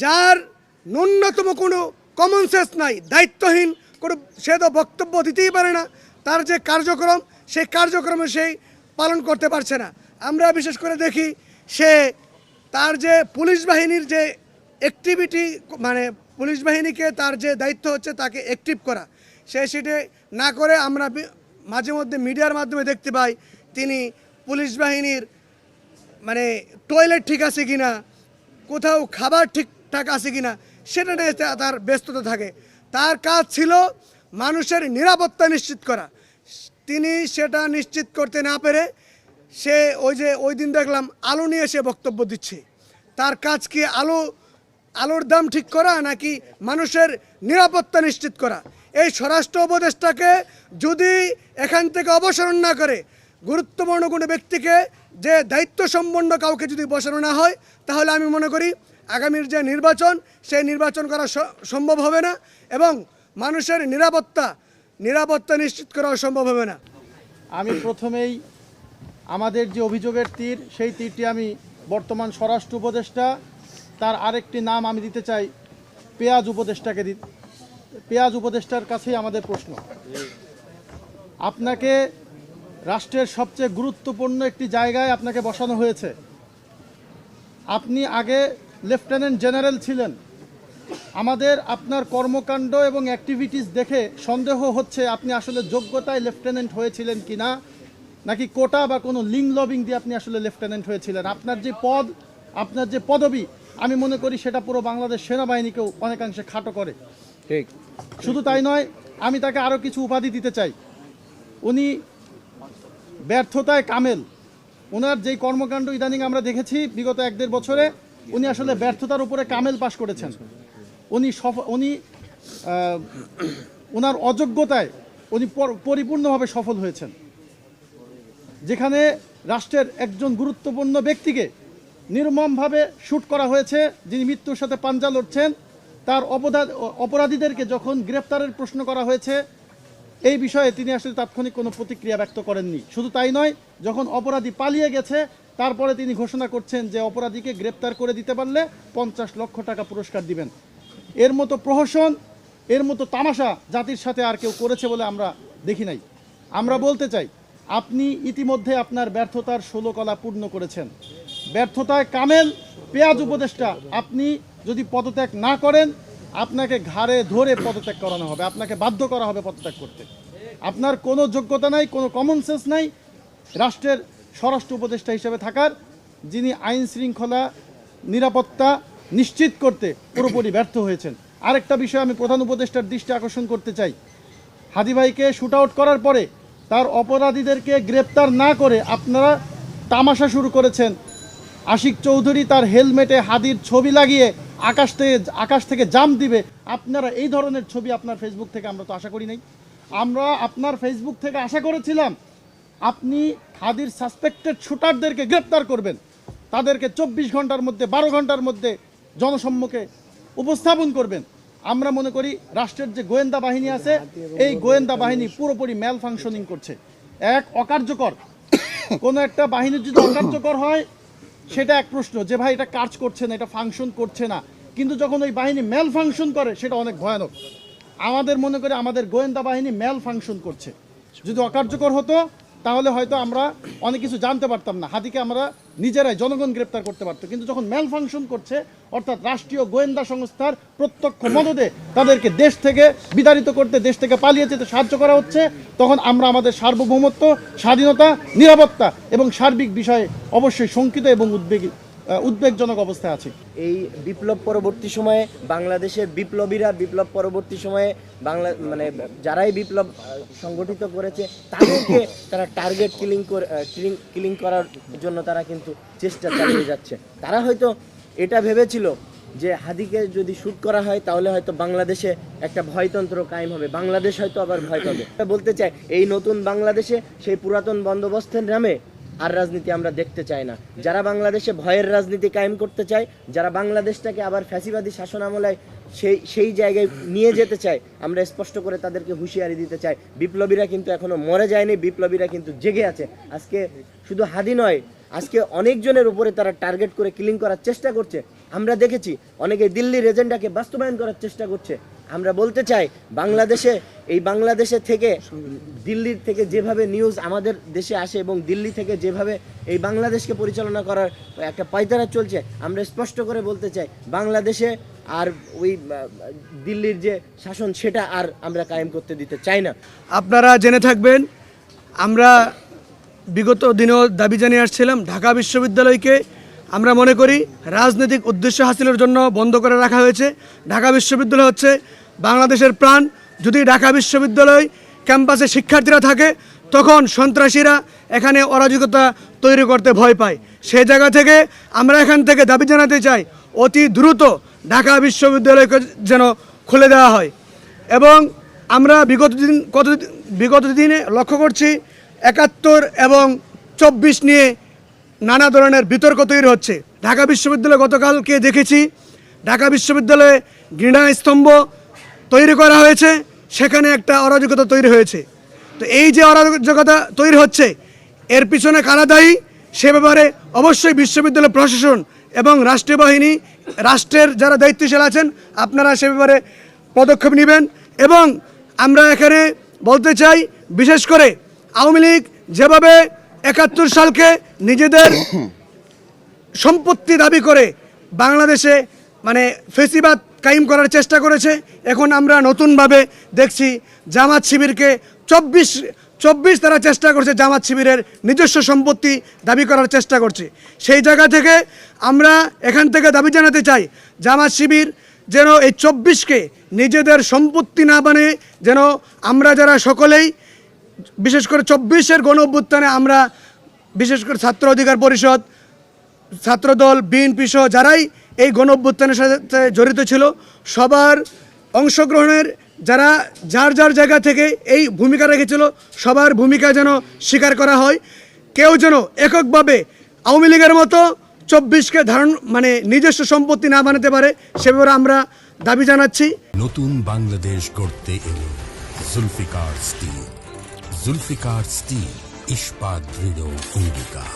যার ন্যূনতম কোনো কমন সেন্স নাই, দায়িত্বহীন কোনো, সে তো বক্তব্য দিতেই পারে না। তার যে কার্যক্রম, সেই কার্যক্রমে সেই পালন করতে পারছে না। আমরা বিশেষ করে দেখি সে তার যে পুলিশ বাহিনীর যে অ্যাক্টিভিটি, মানে পুলিশ বাহিনীকে তার যে দায়িত্ব হচ্ছে তাকে অ্যাক্টিভ করা, সে সেটা না করে আমরা মাঝে মধ্যে মিডিয়ার মাধ্যমে দেখতে পাই তিনি পুলিশ বাহিনীর মানে টয়লেট ঠিক আছে কিনা, কোথাও খাবার ঠিকঠাক আছে কিনা সেটা নিয়ে তার ব্যস্ততা থাকে। তার কাজ ছিল মানুষের নিরাপত্তা নিশ্চিত করা। তিনি সেটা নিশ্চিত করতে না পেরে সে ওই দিন দেখলাম আলু নিয়ে সে বক্তব্য দিচ্ছে। তার কাজ কি আলুর দাম ঠিক করা নাকি মানুষের নিরাপত্তা নিশ্চিত করা? এই স্বরাষ্ট্র উপদেষ্টাকে যদি এখান থেকে অপসারণ না করে, গুরুত্বপূর্ণ কোনো ব্যক্তিকে যে দায়িত্ব সম্পন্ন কাউকে যদি বসানো না হয়, তাহলে আমি মনে করি আগামীর যে নির্বাচন, সেই নির্বাচন করা সম্ভব হবে না এবং মানুষের নিরাপত্তা নিশ্চিত করা সম্ভব হবে না। আমি প্রথমেই আমাদের যে অভিযোগের তীর, সেই তীরটি আমি বর্তমান স্বরাষ্ট্র উপদেষ্টা, তার আরেকটি নাম আমি দিতে চাই পেঁয়াজ উপদেষ্টাকে পেঁয়াজ উপদেষ্টার কাছেই আমাদের প্রশ্ন। আপনাকে রাষ্ট্রের সবচেয়ে গুরুত্বপূর্ণ একটি জায়গায় আপনাকে বসানো হয়েছে। আপনি আগে লেফটেন্যান্ট জেনারেল ছিলেন। আমাদের আপনার কর্মকাণ্ড এবং অ্যাক্টিভিটিস দেখে সন্দেহ হচ্ছে আপনি আসলে যোগ্যতায় লেফটেন্যান্ট হয়েছিলেন কিনা, নাকি কোটা বা কোনো লিঙ্ক লবিং দিয়ে আপনি আসলে লেফটেন্যান্ট হয়েছিলেন। আপনার যে পদ, আপনার যে পদবি, আমি মনে করি সেটা পুরো বাংলাদেশ সেনাবাহিনীকেও অনেকাংশে খাটো করে। ঠিক। শুধু তাই নয়, আমি তাকে আরও কিছু উপাধি দিতে চাই। উনি ব্যর্থতায় কামেল। ওনার যেই কর্মকাণ্ড ইদানিং আমরা দেখেছি বিগত 1-1.5 বছরে, উনি আসলে ব্যর্থতার উপরে কামেল পাশ করেছেন। উনি ওনার অযোগ্যতায় উনি পরিপূর্ণভাবে সফল হয়েছেন। যেখানে রাষ্ট্রের একজন গুরুত্বপূর্ণ ব্যক্তিকে নির্মমভাবে শ্যুট করা হয়েছে, যিনি মৃত্যুর সাথে পাঞ্জা লড়ছেন, তার অপরাধীদেরকে যখন গ্রেপ্তারের প্রশ্ন করা হয়েছে, এই বিষয়ে তিনি আসলে তাৎক্ষণিক কোনো প্রতিক্রিয়া ব্যক্ত করেননি। শুধু তাই নয়, যখন অপরাধী পালিয়ে গেছে তারপরে তিনি ঘোষণা করছেন যে অপরাধীকে গ্রেপ্তার করে দিতে পারলে 50 লক্ষ টাকা পুরস্কার দিবেন। এর মতো প্রহসন, এর মতো তামাশা জাতির সাথে আর কেউ করেছে বলে আমরা দেখি নাই। আমরা বলতে চাই, আপনি ইতিমধ্যে আপনার ব্যর্থতার 16 কলা পূর্ণ করেছেন। ব্যর্থতায় কামেল পেঁয়াজ উপদেষ্টা, আপনি যদি পদত্যাগ না করেন, আপনাকে ঘাড়ে ধরে পদত্যাগ করানো হবে, আপনাকে বাধ্য করা হবে পদত্যাগ করতে। আপনার কোনো যোগ্যতা নাই, কোনো কমন সেন্স নাই রাষ্ট্রের স্বরাষ্ট্র উপদেষ্টা হিসেবে থাকার, যিনি আইন শৃঙ্খলা নিরাপত্তা নিশ্চিত করতে পুরোপুরি ব্যর্থ হয়েছেন। আরেকটা বিষয় আমি প্রধান উপদেষ্টার দৃষ্টি আকর্ষণ করতে চাই। হাদি ভাইকে শুট আউট করার পরে তার অপরাধীদেরকে গ্রেপ্তার না করে আপনারা তামাশা শুরু করেছেন। আশিক চৌধুরী তার হেলমেটে হাদির ছবি লাগিয়ে আকাশ থেকে জাম্প দিবে, আপনারা এই ধরনের ছবি আপনার ফেসবুক থেকে আমরা তো আশা করি নাই। আমরা আপনার ফেসবুক থেকে আশা করেছিলাম আপনি হাদির সাসপেক্টেড শুটারদেরকে গ্রেপ্তার করবেন, তাদেরকে 24 ঘন্টার মধ্যে 12 ঘন্টার মধ্যে জনসম্মুখে উপস্থাপন করবেন। আমরা মনে করি রাষ্ট্রের যে গোয়েন্দা বাহিনী আছে, এই গোয়েন্দা বাহিনী পুরোপুরি ম্যাল ফাংশনিং করছে। অকার্যকর কোনো একটা বাহিনীর যদি অকার্যকর হয় সেটা এক প্রশ্ন, যে ভাই এটা কাজ করছে না, এটা ফাংশন করছে না, কিন্তু যখন ওই বাহিনী ম্যাল ফাংশন করে সেটা অনেক ভয়ানক। আমাদের মনে করি আমাদের গোয়েন্দা বাহিনী ম্যাল ফাংশন করছে। যদি অকার্যকর হতো তাহলে হয়তো আমরা অনেক কিছু জানতে পারতাম না, হাদিকে আমরা নিজেরাই জনগণ গ্রেপ্তার করতে পারতো। কিন্তু যখন ম্যাল ফাংশন করছে, অর্থাৎ রাষ্ট্রীয় গোয়েন্দা সংস্থার প্রত্যক্ষ মদদে তাদেরকে দেশ থেকে বিতাড়িত করতে, দেশ থেকে পালিয়ে যেতে সাহায্য করা হচ্ছে, তখন আমরা আমাদের সার্বভৌমত্ব, স্বাধীনতা, নিরাপত্তা এবং সার্বিক বিষয়ে অবশ্যই শঙ্কিত এবং উদ্বেগজনক অবস্থায় আছে। এই বিপ্লব পরবর্তী সময়ে বাংলাদেশের বিপ্লব পরবর্তী সময়ে যারাই বিপ্লব সংগঠিত করেছে তাদেরকে তারা টার্গেট কিলিং করার জন্য তারা কিন্তু চেষ্টা চালিয়ে যাচ্ছে। তারা হয়তো এটা ভেবেছিল যে হাদিকে যদি শ্যুট করা হয় তাহলে হয়তো বাংলাদেশে একটা ভয়তন্ত্র কায়েম হবে, বাংলাদেশ হয়তো আবার ভয় পাবে। বলতে চাই, এই নতুন বাংলাদেশে সেই পুরাতন বন্দোবস্তের নামে আর রাজনীতি আমরা দেখতে চাই না। যারা বাংলাদেশে ভয়ের রাজনীতি কায়েম করতে চায়, যারা বাংলাদেশটাকে আবার ফ্যাসিবাদী শাসন আমলায় সেই জায়গায় নিয়ে যেতে চায়, আমরা স্পষ্ট করে তাদেরকে হুঁশিয়ারি দিতে চাই, বিপ্লবীরা কিন্তু এখনো মরে যায়নি, বিপ্লবীরা কিন্তু জেগে আছে। আজকে শুধু হাদি নয়, আজকে অনেকজনের উপরে তারা টার্গেট করে কিলিং করার চেষ্টা করছে। আমরা দেখেছি অনেকে দিল্লির এজেন্ডাকে বাস্তবায়ন করার চেষ্টা করছে। আমরা বলতে চাই বাংলাদেশে থেকে দিল্লির থেকে যেভাবে নিউজ আমাদের দেশে আসে এবং দিল্লি থেকে যেভাবে এই বাংলাদেশকে পরিচালনা করার একটা পায়তারা চলছে, আমরা স্পষ্ট করে বলতে চাই বাংলাদেশে আর ওই দিল্লির যে শাসন সেটা আর আমরা কায়েম করতে দিতে চাই না। আপনারা জেনে থাকবেন, আমরা বিগত দিনেও দাবি জানিয়ে আসছিলাম, ঢাকা বিশ্ববিদ্যালয়কে আমরা মনে করি রাজনৈতিক উদ্দেশ্য হাসিলের জন্য বন্ধ করে রাখা হয়েছে। ঢাকা বিশ্ববিদ্যালয় হচ্ছে বাংলাদেশের প্রাণ। যদি ঢাকা বিশ্ববিদ্যালয় ক্যাম্পাসে শিক্ষার্থীরা থাকে তখন সন্ত্রাসীরা এখানে অরাজকতা তৈরি করতে ভয় পায়। সেই জায়গা থেকে আমরা এখান থেকে দাবি জানাতে চাই অতি দ্রুত ঢাকা বিশ্ববিদ্যালয়কে যেন খুলে দেওয়া হয়। এবং আমরা বিগত দিনে লক্ষ্য করছি ৭১ এবং ২৪ নিয়ে নানা ধরনের বিতর্ক তৈরি হচ্ছে। ঢাকা বিশ্ববিদ্যালয়ে গতকালকে দেখেছি ঢাকা বিশ্ববিদ্যালয়ে ঘৃণা স্তম্ভ তৈরি করা হয়েছে, সেখানে একটা অরাজকতা তৈরি হয়েছে। তো এই যে অরাজকতা তৈরি হচ্ছে এর পিছনে কারা দায়ী সে ব্যাপারে অবশ্যই বিশ্ববিদ্যালয় প্রশাসন এবং রাষ্ট্রীয় বাহিনী, রাষ্ট্রের যারা দায়িত্বশীল আছেন আপনারা সে ব্যাপারে পদক্ষেপ নেবেন। এবং আমরা এখানে বলতে চাই, বিশেষ করে আওয়ামী লীগ যেভাবে ৭১ সালকে নিজেদের সম্পত্তি দাবি করে বাংলাদেশে মানে ফেসিবাদ কায়েম করার চেষ্টা করেছে, এখন আমরা নতুনভাবে দেখছি জামাত শিবিরকে ২৪ তারা চেষ্টা করছে জামাত শিবিরের নিজস্ব সম্পত্তি দাবি করার চেষ্টা করছে। সেই জায়গা থেকে আমরা এখান থেকে দাবি জানাতে চাই জামাত শিবির যেন এই ২৪কে নিজেদের সম্পত্তি না বানিয়ে যেন আমরা যারা সকলেই বিশেষ করে ২৪-এর গণ অভ্যুত্থানে আমরা বিশেষ করে ছাত্র অধিকার পরিষদ, ছাত্রদল, বিএনপি সহ যারাই এই গণ অভ্যুত্থানের সাথে জড়িত ছিল সবার অংশগ্রহণের যারা যার যার জায়গা থেকে এই ভূমিকা রেখেছিল সবার ভূমিকা যেন স্বীকার করা হয়। কেউ যেন এককভাবে আওয়ামী লীগের মতো ২৪কে মানে নিজস্ব সম্পত্তি না বানাতে পারে সে ব্যাপারে আমরা দাবি জানাচ্ছি। নতুন বাংলাদেশ গড়তে এলো জুলফিকার স্টিল। জুলফিকার স্টিল, ইস্পাত দৃঢ় অঙ্গীকার।